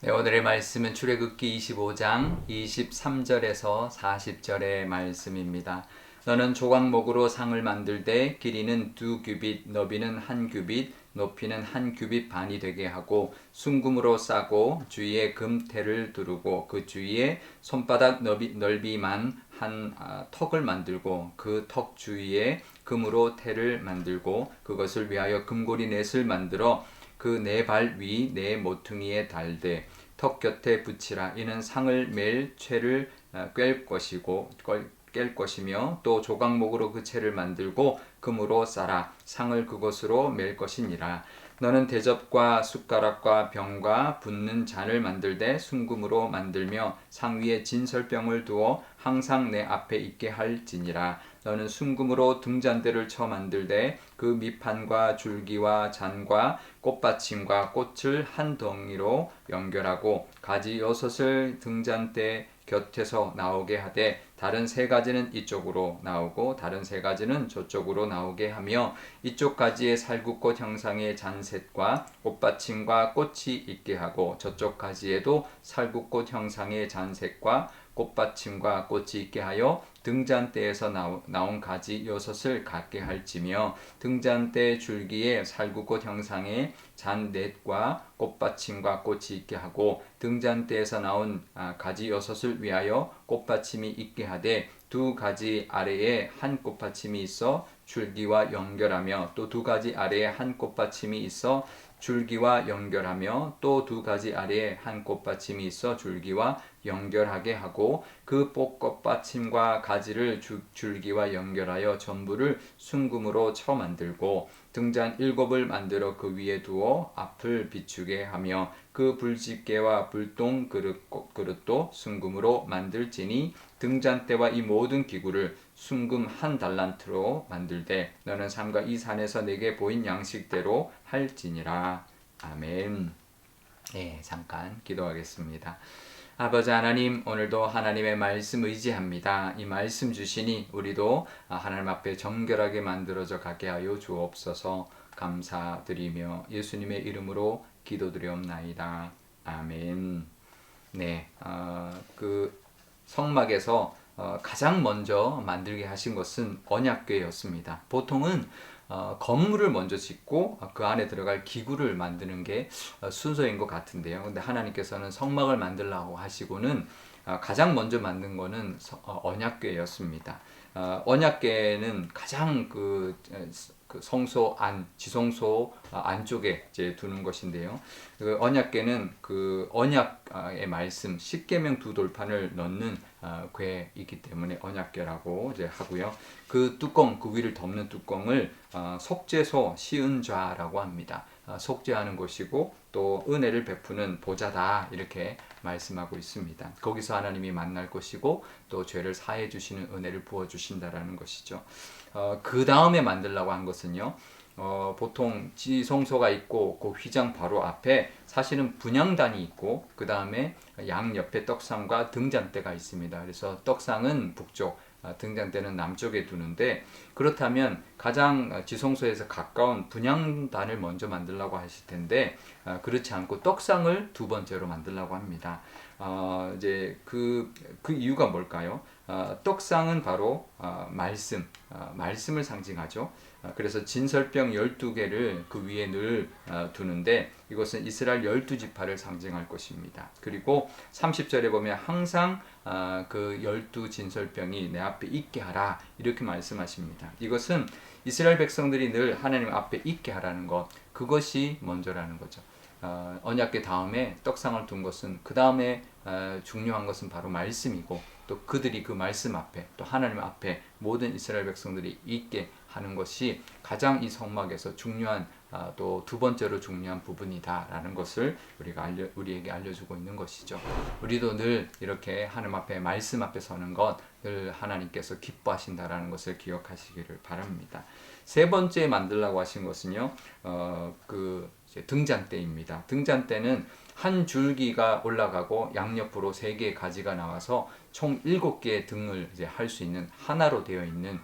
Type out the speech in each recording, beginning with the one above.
네, 오늘의 말씀은 출애굽기 25장 23절에서 40절의 말씀입니다. 너는 조각목으로 상을 만들되 길이는 2규빗, 너비는 1규빗, 높이는 1규빗 반이 되게 하고 순금으로 싸고 주위에 금테를 두르고 그 주위에 손바닥 넓이만 한 턱을 만들고 그 턱 주위에 금으로 테를 만들고 그것을 위하여 금고리 넷을 만들어 그 네 발 위 네 모퉁이에 달되 턱 곁에 붙이라. 이는 상을 맬 채를 깰 것이며 또 조각목으로 그 채를 만들고 금으로 싸라. 상을 그것으로 맬 것이니라. 너는 대접과 숟가락과 병과 붓는 잔을 만들되 순금으로 만들며 상 위에 진설병을 두어 항상 내 앞에 있게 할지니라. 너는 순금으로 등잔대를 쳐 만들되 그 밑판과 줄기와 잔과 꽃받침과 꽃을 한 덩이로 연결하고 가지 여섯을 등잔대 곁에서 나오게 하되 다른 세 가지는 이쪽으로 나오고 다른 세 가지는 저쪽으로 나오게 하며 이쪽 가지에 살구꽃 형상의 잔셋과 꽃받침과 꽃이 있게 하고 저쪽 가지에도 살구꽃 형상의 잔셋과 꽃받침과 꽃이 있게 하여 등잔대에서 나온 가지 여섯을 갖게 할지며 등잔대 줄기에 살구꽃 형상의 잔넷과 꽃받침과 꽃이 있게 하고 등잔대에서 나온 가지 여섯을 위하여 꽃받침이 있게 하되 두 가지 아래에 한 꽃받침이 있어 줄기와 연결하며 또 두 가지 아래에 한 꽃받침이 있어 줄기와 연결하며 또 두 가지 아래에 한 꽃받침이 있어 줄기와 연결하게 하고 그 꽃받침과 가지를 줄기와 연결하여 전부를 순금으로 쳐 만들고 등잔 7을 만들어 그 위에 두어 앞을 비추게 하며 그 불집게와 불똥 그릇도 순금으로 만들지니 등잔대와 이 모든 기구를 순금 1달란트로 만들되 너는 삼가 이 산에서 내게 보인 양식대로 할지니라. 아멘. 네, 잠깐 기도하겠습니다. 아버지 하나님, 오늘도 하나님의 말씀 의지합니다. 이 말씀 주시니 우리도 하나님 앞에 정결하게 만들어져 가게 하여 주옵소서. 감사드리며 예수님의 이름으로 기도드리옵나이다. 아멘. 네, 그 성막에서 가장 먼저 만들게 하신 것은 언약궤였습니다. 보통은 건물을 먼저 짓고 그 안에 들어갈 기구를 만드는 게 순서인 것 같은데요. 근데 하나님께서는 성막을 만들라고 하시고는 가장 먼저 만든 거는 언약궤였습니다. 언약궤는 가장 그 성소 안, 지성소 안쪽에 이제 두는 것인데요. 그 언약궤는 그 언약의 말씀, 십계명 두 돌판을 넣는 궤이기 때문에 언약궤라고 이제 하고요. 그 뚜껑, 그 위를 덮는 뚜껑을 속죄소 시은좌라고 합니다. 속죄하는 곳이고 또 은혜를 베푸는 보좌다 이렇게 말씀하고 있습니다. 거기서 하나님이 만날 것이고 또 죄를 사해 주시는 은혜를 부어 주신다라는 것이죠. 그 다음에 만들라고 한 것은요. 보통 지성소가 있고 그 휘장 바로 앞에 사실은 분향단이 있고 그 다음에 양 옆에 떡상과 등잔대가 있습니다. 그래서 떡상은 북쪽, 등잔대는 남쪽에 두는데 그렇다면 가장 지성소에서 가까운 분향단을 먼저 만들라고 하실 텐데 그렇지 않고 떡상을 두 번째로 만들라고 합니다. 이제 그 이유가 뭘까요? 떡상은 바로 말씀을 상징하죠. 그래서 진설병 12개를 그 위에 늘 두는데 이것은 이스라엘 12지파를 상징할 것입니다. 그리고 30절에 보면 항상 그 12진설병이 내 앞에 있게 하라 이렇게 말씀하십니다. 이것은 이스라엘 백성들이 늘 하나님 앞에 있게 하라는 것, 그것이 먼저라는 거죠. 언약궤 다음에 떡상을 둔 것은 그 다음에 중요한 것은 바로 말씀이고 또 그들이 그 말씀 앞에 또 하나님 앞에 모든 이스라엘 백성들이 있게 하는 것이 가장 이 성막에서 중요한 또 두 번째로 중요한 부분이다라는 것을 우리에게 알려주고 있는 것이죠. 우리도 늘 이렇게 하나님 앞에 말씀 앞에 서는 것 늘 하나님께서 기뻐하신다라는 것을 기억하시기를 바랍니다. 세 번째 만들라고 하신 것은요. 그 등잔대입니다. 등잔대는 한 줄기가 올라가고 양옆으로 3개의 가지가 나와서 총 7개의 등을 이제 할 수 있는 하나로 되어 있는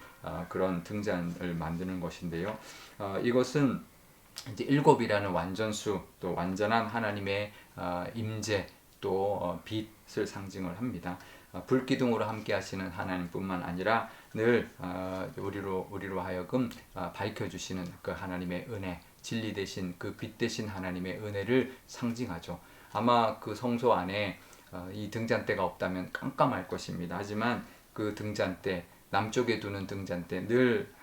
그런 등잔을 만드는 것인데요. 이것은 이제 일곱이라는 완전수, 또 완전한 하나님의 임재, 또 빛을 상징을 합니다. 불기둥으로 함께 하시는 하나님뿐만 아니라 늘 우리로 하여금 밝혀주시는 그 하나님의 은혜, 진리 대신 그 빛 대신 하나님의 은혜를 상징하죠. 아마 그 성소 안에 이 등잔대가 없다면 깜깜할 것입니다. 하지만 그 등잔대, 남쪽에 두는 등잔대, 늘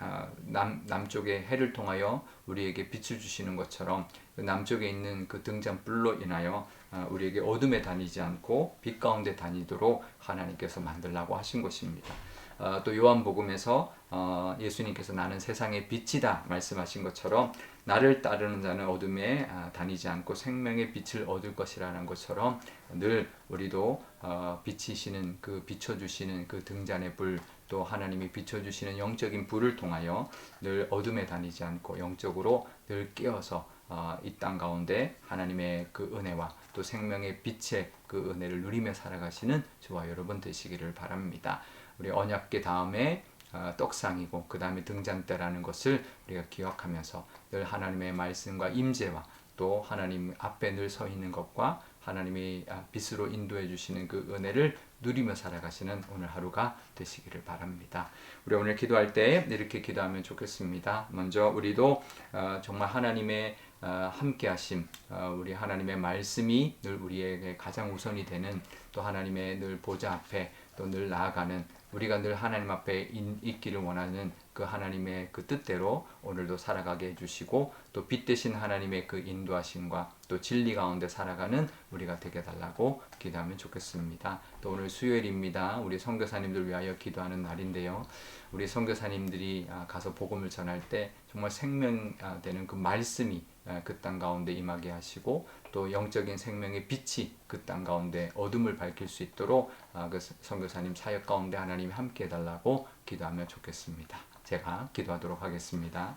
남쪽의 해를 통하여 우리에게 빛을 주시는 것처럼 그 남쪽에 있는 그 등잔불로 인하여 우리에게 어둠에 다니지 않고 빛 가운데 다니도록 하나님께서 만들라고 하신 것입니다. 또 요한복음에서 예수님께서 나는 세상의 빛이다 말씀하신 것처럼 나를 따르는 자는 어둠에 다니지 않고 생명의 빛을 얻을 것이라는 것처럼 늘 우리도 비치시는 그 비춰주시는 그 등잔의 불, 또 하나님이 비춰주시는 영적인 불을 통하여 늘 어둠에 다니지 않고 영적으로 늘 깨어서 이 땅 가운데 하나님의 그 은혜와 또 생명의 빛의 그 은혜를 누리며 살아가시는 저와 여러분 되시기를 바랍니다. 우리 언약궤 다음에 떡상이고 그 다음에 등잔대라는 것을 우리가 기억하면서 늘 하나님의 말씀과 임재와 또 하나님 앞에 늘 서 있는 것과 하나님이 빛으로 인도해 주시는 그 은혜를 누리며 살아가시는 오늘 하루가 되시기를 바랍니다. 우리 오늘 기도할 때 이렇게 기도하면 좋겠습니다. 먼저 우리도 정말 하나님의 함께 하심, 우리 하나님의 말씀이 늘 우리에게 가장 우선이 되는, 또 하나님의 늘 보좌 앞에 또 늘 나아가는, 우리가 늘 하나님 앞에 있기를 원하는 그 하나님의 그 뜻대로 오늘도 살아가게 해주시고, 또 빛 대신 하나님의 그 인도하심과 또 진리 가운데 살아가는 우리가 되게 달라고 기도하면 좋겠습니다. 또 오늘 수요일입니다. 우리 선교사님들 위하여 기도하는 날인데요. 우리 선교사님들이 가서 복음을 전할 때 정말 생명되는 그 말씀이 그 땅 가운데 임하게 하시고, 또 영적인 생명의 빛이 그 땅 가운데 어둠을 밝힐 수 있도록 그 선교사님 사역 가운데 하나님이 함께 해달라고 기도하면 좋겠습니다. 제가 기도하도록 하겠습니다.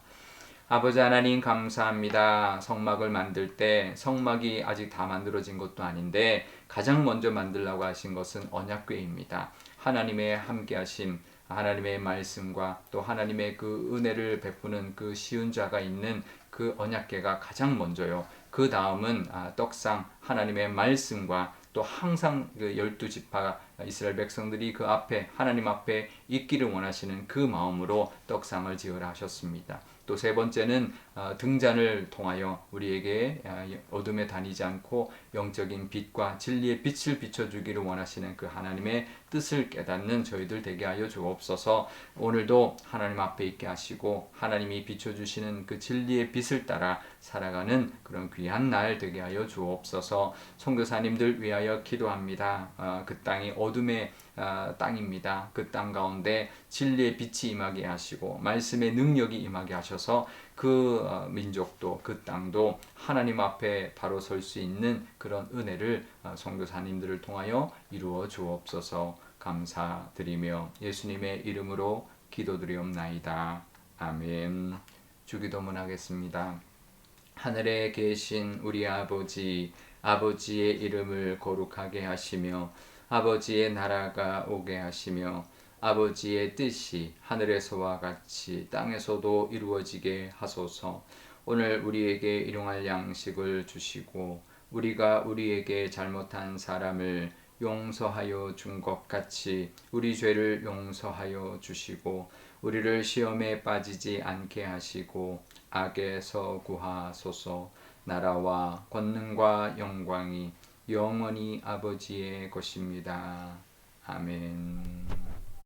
아버지 하나님 감사합니다. 성막을 만들 때 성막이 아직 다 만들어진 것도 아닌데 가장 먼저 만들라고 하신 것은 언약궤입니다. 하나님의 함께하심, 하나님의 말씀과 또 하나님의 그 은혜를 베푸는 그 쉬운 자가 있는 그 언약궤가 가장 먼저요. 그 다음은 떡상 하나님의 말씀과 또 항상 그 12지파 이스라엘 백성들이 그 앞에 하나님 앞에 있기를 원하시는 그 마음으로 떡상을 지으라 하셨습니다. 또 세 번째는 등잔을 통하여 우리에게 어둠에 다니지 않고 영적인 빛과 진리의 빛을 비춰주기를 원하시는 그 하나님의 뜻을 깨닫는 저희들 되게 하여 주옵소서. 오늘도 하나님 앞에 있게 하시고 하나님이 비춰주시는 그 진리의 빛을 따라 살아가는 그런 귀한 날 되게 하여 주옵소서. 선교사님들 위하여 기도합니다. 그 땅이 어둠의 땅입니다. 그 땅 가운데 진리의 빛이 임하게 하시고 말씀의 능력이 임하게 하셔서 그 민족도 그 땅도 하나님 앞에 바로 설 수 있는 그런 은혜를 선교사님들을 통하여 이루어 주옵소서. 감사드리며 예수님의 이름으로 기도드리옵나이다. 아멘. 주기도문 하겠습니다. 하늘에 계신 우리 아버지, 아버지의 이름을 거룩하게 하시며 아버지의 나라가 오게 하시며 아버지의 뜻이 하늘에서와 같이 땅에서도 이루어지게 하소서. 오늘 우리에게 일용할 양식을 주시고 우리가 우리에게 잘못한 사람을 용서하여 준 것 같이 우리 죄를 용서하여 주시고 우리를 시험에 빠지지 않게 하시고 악에서 구하소서. 나라와 권능과 영광이 영원히 아버지의 것입니다. 아멘.